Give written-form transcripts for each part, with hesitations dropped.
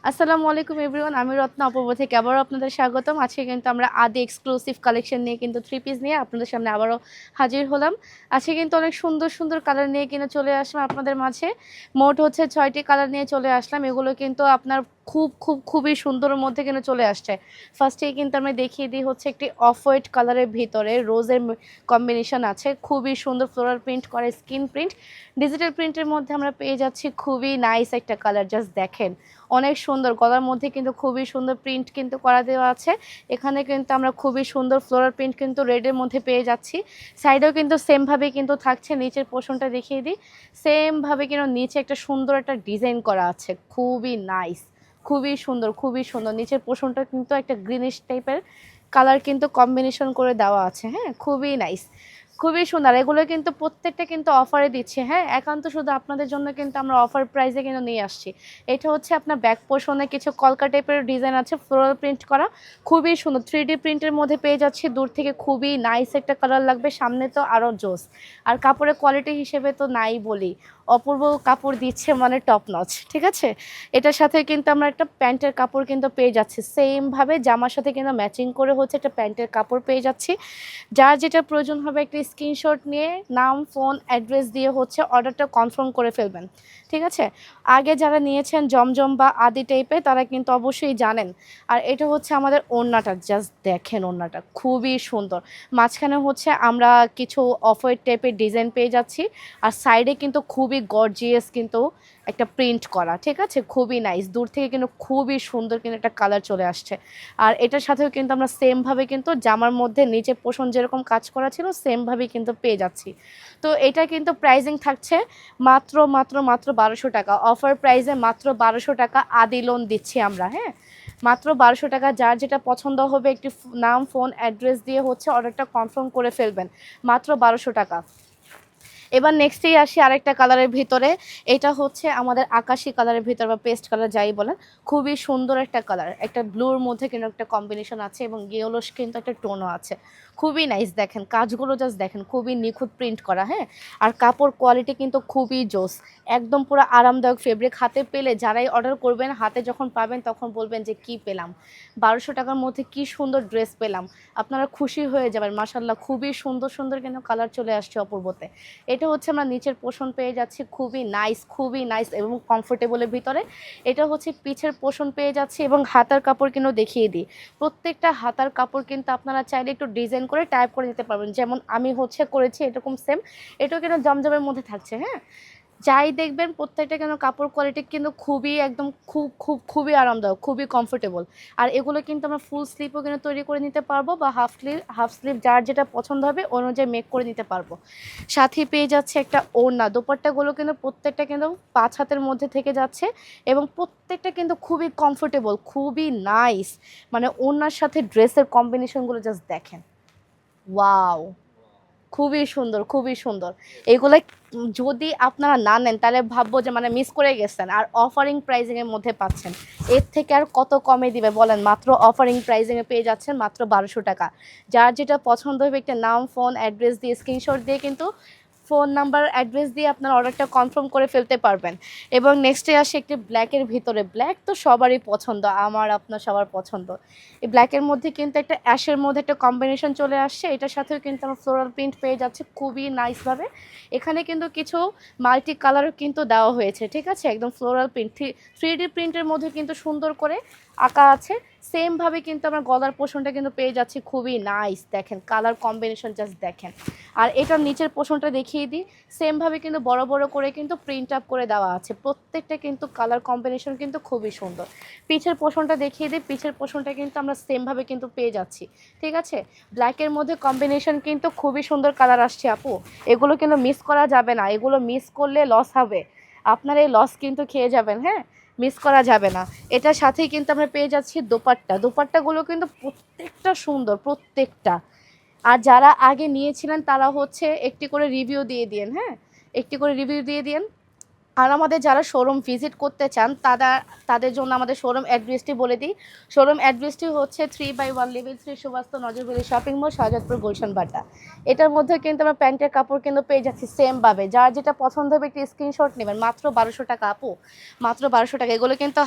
আসসালামু আলাইকুম এভরিওয়ান, আমি রত্না অপূর্ব থেকে আবারও আপনাদের স্বাগতম। আজকে কিন্তু আমরা আদি এক্সক্লুসিভ কালেকশন নিয়ে কিন্তু থ্রি পিস নিয়ে আপনাদের সামনে আবারও হাজির হলাম। আজকে কিন্তু অনেক সুন্দর সুন্দর কালার নিয়ে কিন্তু চলে আসলাম আপনাদের মাঝে। মোট হচ্ছে 6টি কালার নিয়ে চলে আসলাম। এগুলো কিন্তু আপনার খুবই সুন্দরের মধ্যে কিন্তু চলে আসছে। ফার্স্টেই কিন্তু আমি দেখিয়ে দিই হচ্ছে একটি অফ হোয়াইট কালারের ভিতরে রোজের কম্বিনেশন আছে, খুবই সুন্দর ফ্লোরাল প্রিন্ট করে স্কিন প্রিন্ট ডিজিটাল প্রিন্টের মধ্যে আমরা পেয়ে যাচ্ছি। খুবই নাইস একটা কালার, জাস্ট দেখেন অনেক সুন্দর। গলার মধ্যে কিন্তু খুবই সুন্দর প্রিন্ট কিন্তু করা দেওয়া আছে। এখানে কিন্তু আমরা খুবই সুন্দর ফ্লোরাল প্রিন্ট কিন্তু রেডের মধ্যে পেয়ে যাচ্ছি। সাইডেও কিন্তু সেমভাবে কিন্তু থাকছে। নিচের পোর্শনটা দেখিয়ে দিই, সেমভাবে কিন্তু নিচে একটা সুন্দর একটা ডিজাইন করা আছে, খুবই নাইস, খুবই সুন্দর। নিচের পোর্শনটা কিন্তু একটা গ্রিনিশ টাইপের কালার কিন্তু কম্বিনেশন করে দেওয়া আছে। হ্যাঁ, খুবই নাইস, খুবই সুন্দর। এগুলো কিন্তু প্রত্যেকটা কিন্তু অফারে দিচ্ছে। হ্যাঁ, একান্ত শুধু আপনাদের জন্য কিন্তু আমরা অফার প্রাইসে কিন্তু নিয়ে আসছি। এটা হচ্ছে আপনার ব্যাক পোর্শনে কিছু কলকা টাইপের ডিজাইন আছে, ফ্লোরাল প্রিন্ট করা, খুবই সুন্দর। 3D প্রিন্টের মধ্যে পেয়ে যাচ্ছি। দূর থেকে খুবই নাইস একটা কালার লাগবে, সামনে তো আরও জোস। আর কাপড়ের কোয়ালিটি হিসেবে তো নাই বলি, অপূর্ব কাপড় দিচ্ছে মানে টপ নচ। ঠিক আছে, এটার সাথে কিন্তু আমরা একটা প্যান্টের কাপড় কিন্তু পেয়ে যাচ্ছি। সেমভাবে জামার সাথে কিন্তু ম্যাচিং করে হচ্ছে একটা প্যান্টের কাপড় পেয়ে যাচ্ছি। যার যেটা প্রয়োজন হবে একটা স্ক্রিনশট নিয়ে নাম, ফোন, অ্যাড্রেস দিয়ে হচ্ছে অর্ডারটা কনফার্ম করে ফেলবেন। ঠিক আছে, আগে যারা নিয়েছেন জমজম বা আদি টাইপের তারা কিন্তু অবশ্যই জানেন। আর এটা হচ্ছে আমাদের ওড়নাটা, জাস্ট দেখেন ওড়নাটা খুবই সুন্দর। মাঝখানে হচ্ছে আমরা কিছু অফ হোয়াইট টাইপের ডিজাইন পেয়ে যাচ্ছি। আর সাইডে কিন্তু খুবই গর্জিয়াস কিন্তু একটা প্রিন্ট করা। ঠিক আছে, খুবই নাইস। দূর থেকে কিন্তু খুবই সুন্দর কিন্তু একটা কালার চলে আসছে। আর এটার সাথেও কিন্তু আমরা সেমভাবে কিন্তু জামার মধ্যে নিচে পোষণ যেরকম কাজ করা ছিল সেমভাবেই কিন্তু পেয়ে যাচ্ছি। তো এটা কিন্তু প্রাইজিং থাকছে মাত্র 1200 টাকা। অফার প্রাইসে মাত্র 1200 টাকা আদি লোন দিচ্ছি আমরা। হ্যাঁ, মাত্র 1200 টাকা। যার যেটা পছন্দ হবে একটি নাম, ফোন, অ্যাড্রেস দিয়ে হচ্ছে অর্ডারটা কনফার্ম করে ফেলবেন। মাত্র 1200 টাকা। এবার নেক্সটেই আসি আরেকটা কালারের ভিতরে। এটা হচ্ছে আমাদের আকাশি কালারের ভিতর বা পেস্ট কালার যাই বলেন, খুবই সুন্দর একটা কালার। একটা ব্লুর মধ্যে কিন্তু একটা কম্বিনেশন আছে এবং ইয়েলোস কিন্তু একটা টোনও আছে। খুবই নাইস, দেখেন কাজগুলো জাস্ট দেখেন, খুবই নিখুঁত প্রিন্ট করা। হ্যাঁ, আর কাপড় কোয়ালিটি কিন্তু খুবই জোস, একদম পুরো আরামদায়ক ফেব্রিক। হাতে পেলে যারাই অর্ডার করবেন, হাতে যখন পাবেন তখন বলবেন যে কি পেলাম, 1200 টাকার মধ্যে কি সুন্দর ড্রেস পেলাম। আপনারা খুশি হয়ে যাবেন। মাশাল্লাহ, খুবই সুন্দর সুন্দর কিন্তু কালার চলে আসছে অপূর্বতে। এটা হচ্ছে আমরা নিচের পোষণ পেয়ে যাচ্ছি, খুবই নাইস এবং কমফোর্টেবলের ভিতরে। এটা হচ্ছে পিছের পোষণ পেয়ে যাচ্ছি এবং হাতার কাপড় কিন্তু দেখিয়ে দিই। প্রত্যেকটা হাতার কাপড় কিন্তু আপনারা চাইলে একটু ডিজাইন করে টাইপ করে দিতে পারবেন, যেমন আমি হচ্ছে করেছি এরকম সেম। এটাও কিন্তু জমজমের মধ্যে থাকছে। হ্যাঁ, যাই দেখবেন প্রত্যেকটা কেন কাপড় কোয়ালিটি কিন্তু খুবই একদম খুবই আরামদায়ক, খুবই কমফোর্টেবল। আর এগুলো কিন্তু আমরা ফুল স্লিভও কিন্তু তৈরি করে নিতে পারবো বা হাফ স্লিভ যার যেটা পছন্দ হবে অনুযায়ী মেক করে নিতে পারবো। সাথে পেয়ে যাচ্ছে একটা ওড়না। দোপাট্টাগুলো কিন্তু প্রত্যেকটা কিন্তু 5 হাতের মধ্যে থেকে যাচ্ছে এবং প্রত্যেকটা কিন্তু খুবই কমফোর্টেবল, খুবই নাইস। মানে ওড়নার সাথে ড্রেসের কম্বিনেশনগুলো জাস্ট দেখেন, ওয়াও, খুবই সুন্দর। এগুলো যদি আপনারা না নেন তাহলে ভাববো যে মানে মিস করে গেছেন। আর অফারিং প্রাইজিংয়ের মধ্যে পাচ্ছেন, এর থেকে আর কত কমে দিবে বলেন। মাত্র অফারিং প্রাইজিংয়ে পেয়ে যাচ্ছেন মাত্র 1200 টাকা। যার যেটা পছন্দ হবে একটা নাম, ফোন, অ্যাড্রেস দিয়ে স্ক্রিনশট দিয়ে কিন্তু ফোন নাম্বার, অ্যাড্রেস দিয়ে আপনার অর্ডারটা কনফার্ম করে ফেলতে পারবেন। এবং নেক্সটে আসে একটি ব্ল্যাকের ভিতরে। ব্ল্যাক তো সবারই পছন্দ, আমার আপনার সবার পছন্দ। এই ব্ল্যাকের মধ্যে কিন্তু একটা অ্যাশের মধ্যে একটা কম্বিনেশন চলে আসছে। এটার সাথেও কিন্তু আমার ফ্লোরাল প্রিন্ট পেয়ে যাচ্ছে খুবই নাইসভাবে। এখানে কিন্তু কিছু মাল্টি কালারও কিন্তু দেওয়া হয়েছে। ঠিক আছে, একদম ফ্লোরাল প্রিন্ট 3D প্রিন্টের মধ্যে কিন্তু সুন্দর করে আঁকা আছে। সেমভাবে কিন্তু আমরা গলার পোর্শনটা কিন্তু পেয়ে যাচ্ছি, খুবই নাইস। দেখেন কালার কম্বিনেশন জাস্ট দেখেন। আর এটার নিচের পোর্শনটা দেখিয়ে দিই, সেমভাবে কিন্তু বড় বড় করে কিন্তু প্রিন্ট আপ করে দেওয়া আছে। প্রত্যেকটা কিন্তু কালার কম্বিনেশন কিন্তু খুবই সুন্দর। পিছের পোর্শনটা দেখিয়ে দিই, পিছের পোর্শনটা কিন্তু আমরা সেমভাবে কিন্তু পেয়ে যাচ্ছি। ঠিক আছে, ব্ল্যাকের মধ্যে কম্বিনেশন কিন্তু খুবই সুন্দর কালার আসছে আপু। এগুলো কিন্তু মিস করা যাবে না, এগুলো মিস করলে লস হবে। আপনার এই লস কিন্তু খেয়ে যাবেন। হ্যাঁ, মিস করা যাবে না। এটার সাথেই কিন্তু আমরা পেয়ে যাচ্ছি দোপাট্টাগুলো কিন্তু প্রত্যেকটা সুন্দর, প্রত্যেকটা। আর যারা আগে নিয়েছিলেন তারা হচ্ছে একটি করে রিভিউ দিয়ে দিন। হ্যাঁ, একটি করে রিভিউ দিয়ে দিন। আর আমাদের যারা শোরুম ভিজিট করতে চান তাদের জন্য আমাদের শোরুম অ্যাড্রেসটি বলে দিই। শোরুম অ্যাড্রেসটি হচ্ছে 3/1 level 3 Subastu নজরবেলি shopping mall, Shahjadpur, Gulshan Badda. এটার মধ্যে কিন্তু আমরা প্যান্টের কাপড় কিন্তু পেয়ে যাচ্ছি সেমভাবে। যার যেটা পছন্দ হবে একটি স্ক্রিনশট নেবেন। মাত্র 1200 টাকা আপু, মাত্র 1200 টাকা। এগুলো কিন্তু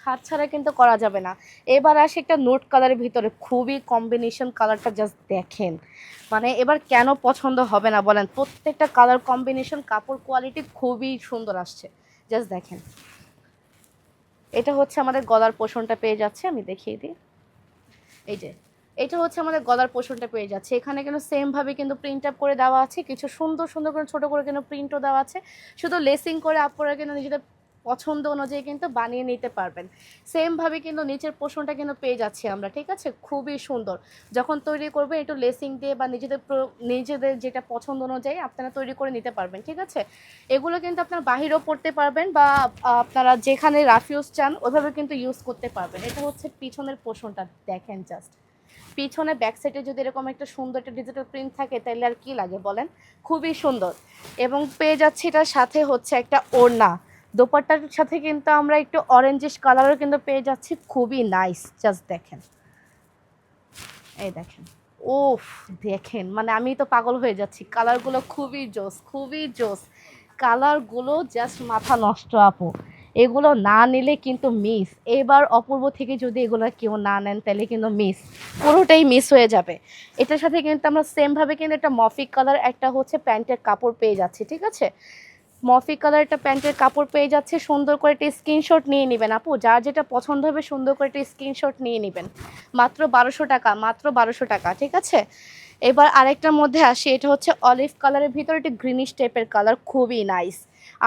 হাতছাড়া কিন্তু করা যাবে না। এবার আসে একটা নোট কালারের ভিতরে, খুবই কম্বিনেশন কালারটা জাস্ট দেখেন, মানে এবার কেন পছন্দ হবে না বলেন? প্রত্যেকটা কালার কম্বিনেশন, কাপড় কোয়ালিটি খুবই সুন্দর আসছে, জাস্ট দেখেন। এটা হচ্ছে আমাদের গলার পোষণটা পেয়ে যাচ্ছে, আমি দেখিয়ে দিই। এই যে এটা হচ্ছে আমাদের গলার পোষণটা পেয়ে যাচ্ছে। এখানে কিন্তু সেম ভাবে কিন্তু প্রিন্ট আপ করে দেওয়া আছে, কিছু সুন্দর সুন্দর করে ছোট করে কিন্তু প্রিন্টও দেওয়া আছে। শুধু লেসিং করে আপনারা কিন্তু নিজেদের পছন্দ অনুযায়ী কিন্তু বানিয়ে নিতে পারবেন। সেম ভাবে কিন্তু নিচের পোষণটা কিন্তু পেয়ে যাচ্ছি আমরা, ঠিক আছে? খুবই সুন্দর। যখন তৈরি করবেন একটু লেসিং দিয়ে বা নিজেদের যেটা পছন্দ অনুযায়ী আপনারা তৈরি করে নিতে পারবেন, ঠিক আছে? এগুলো কিন্তু আপনারা বাহিরেও পড়তে পারবেন বা আপনারা যেখানে রাফ ইউজ চান ওইভাবে কিন্তু ইউজ করতে পারবেন। এটা হচ্ছে পিছনের পোষণটা দেখেন জাস্ট। পিছনে ব্যাক সাইডে যদি এরকম একটা সুন্দর একটা ডিজিটাল প্রিন্ট থাকে তাহলে আর কি লাগে বলেন? খুবই সুন্দর। এবং পেয়ে যাচ্ছি এটার সাথে হচ্ছে একটা ওড়না। দোপাট্টার সাথে কিন্তু আমরা একটু অরেঞ্জিশ কালারও কিন্তু পেয়ে যাচ্ছি, খুবই নাইস, জাস্ট দেখেন। এই দেখেন, ওফ দেখেন, মানে আমি তো পাগল হয়ে যাচ্ছি। কালারগুলো খুবই জোস, খুবই জোস কালারগুলো, জাস্ট মাথা নষ্ট আপু। এগুলো না নিলে কিন্তু মিস। এবার অপূর্ব থেকে যদি এগুলো কেউ না নেন তাহলে কিন্তু মিস, পুরোটাই মিস হয়ে যাবে। এটার সাথে কিন্তু আমরা সেমভাবে কিন্তু একটা মফিক কালার একটা হচ্ছে প্যান্টের কাপড় পেয়ে যাচ্ছি, ঠিক আছে? মফি কালার একটা প্যান্টের কাপড় পেয়ে যাচ্ছে। সুন্দর করে একটা স্ক্রিনশট নিয়ে নেবেন আপু, যার যেটা পছন্দ হবে সুন্দর করে একটা স্ক্রিনশট নিয়ে নেবেন। মাত্র 1200 টাকা, মাত্র 1200 টাকা, ঠিক আছে? এবার আরেকটার মধ্যে আসি, এটা হচ্ছে অলিভ কালারের ভিতরে একটি গ্রিনিশ টাইপের কালার, খুবই নাইস।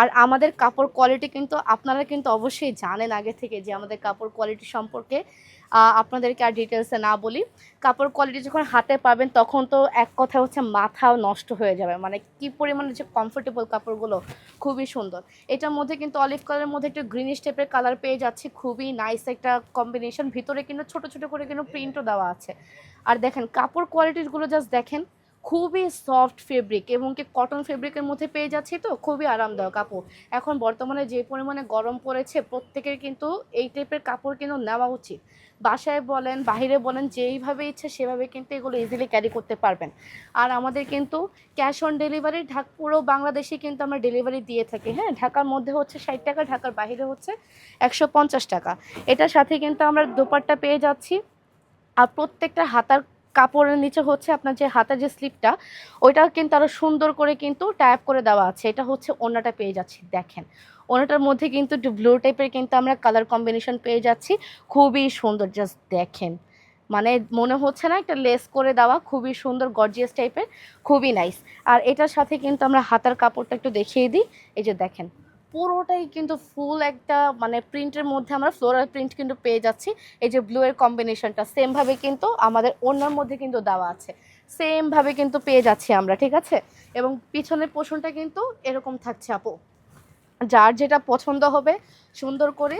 আর আমাদের কাপড় কোয়ালিটি কিন্তু আপনারা কিন্তু অবশ্যই জানেন আগে থেকে যে আমাদের কাপড় কোয়ালিটি সম্পর্কে আপনাদেরকে আর ডিটেলসে না বলি। কাপড় কোয়ালিটি যখন হাতে পাবেন তখন তো এক কথা হচ্ছে মাথাও নষ্ট হয়ে যাবে, মানে কি পরিমাণে যে কমফোর্টেবল কাপড়গুলো, খুবই সুন্দর। এটার মধ্যে কিন্তু অলিভ কালারের মধ্যে একটা গ্রিনিশ টাইপের কালার পেয়ে যাচ্ছি, খুবই নাইস একটা কম্বিনেশন। ভিতরে কিন্তু ছোট ছোট করে কিন্তু প্রিন্টও দেওয়া আছে। আর দেখেন কাপড় কোয়ালিটিগুলো জাস্ট দেখেন, খুবই সফট ফেব্রিক এবং কি কটন ফেব্রিকের মধ্যে পেয়ে যাচ্ছি, তো খুবই আরামদায়ক কাপড়। এখন বর্তমানে যে পরিমাণে গরম পড়েছে প্রত্যেকের কিন্তু এই টাইপের কাপড় কিন্তু নেওয়া উচিত। বাসায় বলেন বাহিরে বলেন যেইভাবে ইচ্ছে সেভাবে কিন্তু এগুলো ইজিলি ক্যারি করতে পারবেন। আর আমাদের কিন্তু ক্যাশ অন ডেলিভারি পুরো বাংলাদেশে কিন্তু আমরা ডেলিভারি দিয়ে থাকি। হ্যাঁ, ঢাকার মধ্যে হচ্ছে 60 টাকা, ঢাকার বাইরে হচ্ছে 150 টাকা। এটার সাথে কিন্তু আমরা দোপাট্টা পেয়ে যাচ্ছি। আর প্রত্যেকটা হাতার কাপড়ের নিচে হচ্ছে আপনার যে হাতার যে স্লিপটা ওইটা কিন্তু আরো সুন্দর করে কিন্তু ট্যাপ করে দেওয়া আছে। এটা হচ্ছে ওড়নাটা পেয়ে যাচ্ছি, দেখেন ওড়নাটার মধ্যে কিন্তু একটু ব্লু টাইপের কিন্তু আমরা কালার কম্বিনেশন পেয়ে যাচ্ছি, খুবই সুন্দর, জাস্ট দেখেন। মানে মনে হচ্ছে না একটা লেস করে দেওয়া, খুবই সুন্দর গর্জিয়াস টাইপের, খুবই নাইস। আর এটার সাথে কিন্তু আমরা হাতার কাপড়টা একটু দেখিয়ে দিই। এই যে দেখেন, পুরোটাই কিন্তু ফুল একটা মানে প্রিন্টের মধ্যে আমরা ফ্লোরাল প্রিন্ট কিন্তু পেয়ে যাচ্ছি। এই যে ব্লু এর কম্বিনেশনটা সেম ভাবে কিন্তু আমাদের ওড়নার মধ্যে কিন্তু দেওয়া আছে, সেম ভাবে কিন্তু পেয়ে যাচ্ছি আমরা, ঠিক আছে? এবং পিছনের পোর্শনটা কিন্তু এরকম থাকছে আপু। যার যেটা পছন্দ হবে সুন্দর করে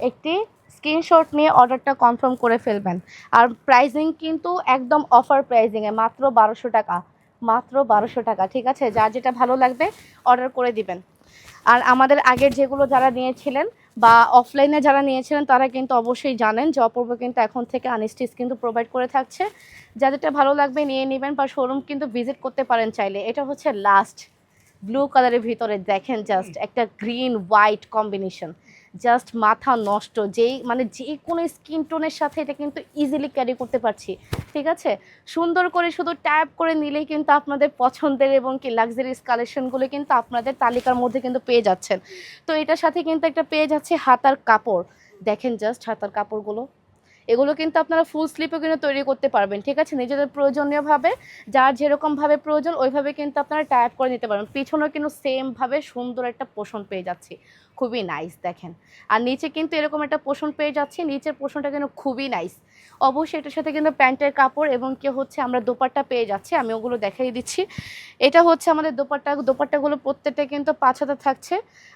একটি স্ক্রিনশট নিয়ে অর্ডারটা কনফার্ম করে ফেলবেন। আর প্রাইজিং কিন্তু একদম অফার প্রাইজিংয়ে, মাত্র 1200 টাকা, মাত্র 1200 টাকা, ঠিক আছে? যার যেটা ভালো লাগবে অর্ডার করে দিবেন। আর আমাদের আগের যেগুলো যারা নিয়েছিলেন বা অফলাইনে যারা নিয়েছিলেন তারা কিন্তু অবশ্যই জানেন যে অপূর্ব কিন্তু এখন থেকে আনস্টিচ কিন্তু প্রোভাইড করে থাকছে। যাদেরটা ভালো লাগবে নিয়ে নেবেন বা শোরুম কিন্তু ভিজিট করতে পারেন চাইলে। এটা হচ্ছে লাস্ট ব্লু কালারের ভিতরে দেখেন, জাস্ট একটা গ্রিন হোয়াইট কম্বিনেশন, জাস্ট মাথা নষ্ট। যেই মানে যে কোনো স্কিন টোনের সাথে এটা কিন্তু ইজিলি ক্যারি করতে পারছি, ঠিক আছে? সুন্দর করে শুধু ট্যাপ করে নিলেই কিন্তু আপনাদের পছন্দের এবং কি লাক্সারিস কালেকশনগুলো কিন্তু আপনাদের তালিকার মধ্যে কিন্তু পেয়ে যাচ্ছেন। তো এটার সাথে কিন্তু একটা পেয়ে যাচ্ছে হাতার কাপড়, দেখেন জাস্ট হাতার কাপড়গুলো। এগুলো কিন্তু আপনারা ফুল স্লিপও কিন্তু তৈরি করতে পারবেন, ঠিক আছে? নিজেদের প্রয়োজনীয়ভাবে যার যেরকমভাবে প্রয়োজন ওইভাবে কিন্তু আপনারা টাইপ করে নিতে পারবেন। পিছনেও কিন্তু সেমভাবে সুন্দর একটা পোষণ পেয়ে যাচ্ছি, খুবই নাইস দেখেন। আর নিচে কিন্তু এরকম একটা পোষণ পেয়ে যাচ্ছি, নিচের পোষণটা কিন্তু খুবই নাইস। অবশ্যই এটার সাথে কিন্তু প্যান্টের কাপড় এবং কি হচ্ছে আমরা দোপাট্টা পেয়ে যাচ্ছি, আমি ওগুলো দেখাই দিচ্ছি। এটা হচ্ছে আমাদের দোপাট্টাগুলো প্রত্যেকটা কিন্তু 5 হাতে থাকছে।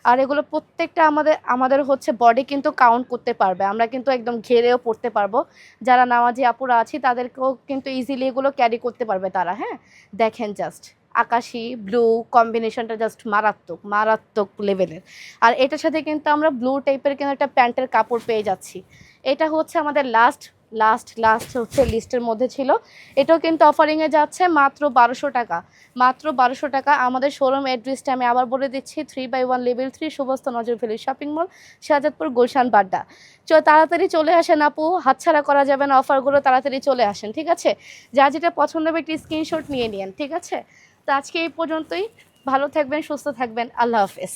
আর এগুলো প্রত্যেকটা আমাদের আমাদের হচ্ছে বডি কিন্তু কাউন্ট করতে পারবে, আমরা কিন্তু একদম ঘেরেও পড়তে পারবো। যারা নামাজি আপুরা আছি তাদেরকেও কিন্তু ইজিলি এগুলো ক্যারি করতে পারবে তারা। হ্যাঁ, দেখেন জাস্ট আকাশি ব্লু কম্বিনেশনটা জাস্ট মারাত্মক, মারাত্মক লেভেলের। আর এটার সাথে কিন্তু আমরা ব্লু টাইপের কিন্তু একটা প্যান্টের কাপড় পেয়ে যাচ্ছি। এটা হচ্ছে আমাদের লাস্ট লাস্ট হচ্ছে লিস্টের মধ্যে ছিল। এটাও কিন্তু অফারিংয়ে যাচ্ছে মাত্র 1200 টাকা, মাত্র 1200 টাকা। আমাদের শোরুম অ্যাড্রেসটা আমি আবার বলে দিচ্ছি, 3/1 level 3 Subastu Nazar valley shopping mall, Shahjadpur, Gulshan, Badda. তাড়াতাড়ি চলে আসেন আপু, হাতছাড়া করা যাবে না অফারগুলো, তাড়াতাড়ি চলে আসেন, ঠিক আছে? যা যেটা পছন্দ হবে একটি স্ক্রিনশট নিয়ে নিন, ঠিক আছে? তো আজকে এই পর্যন্তই। ভালো থাকবেন, সুস্থ থাকবেন, আল্লাহ হাফেজ।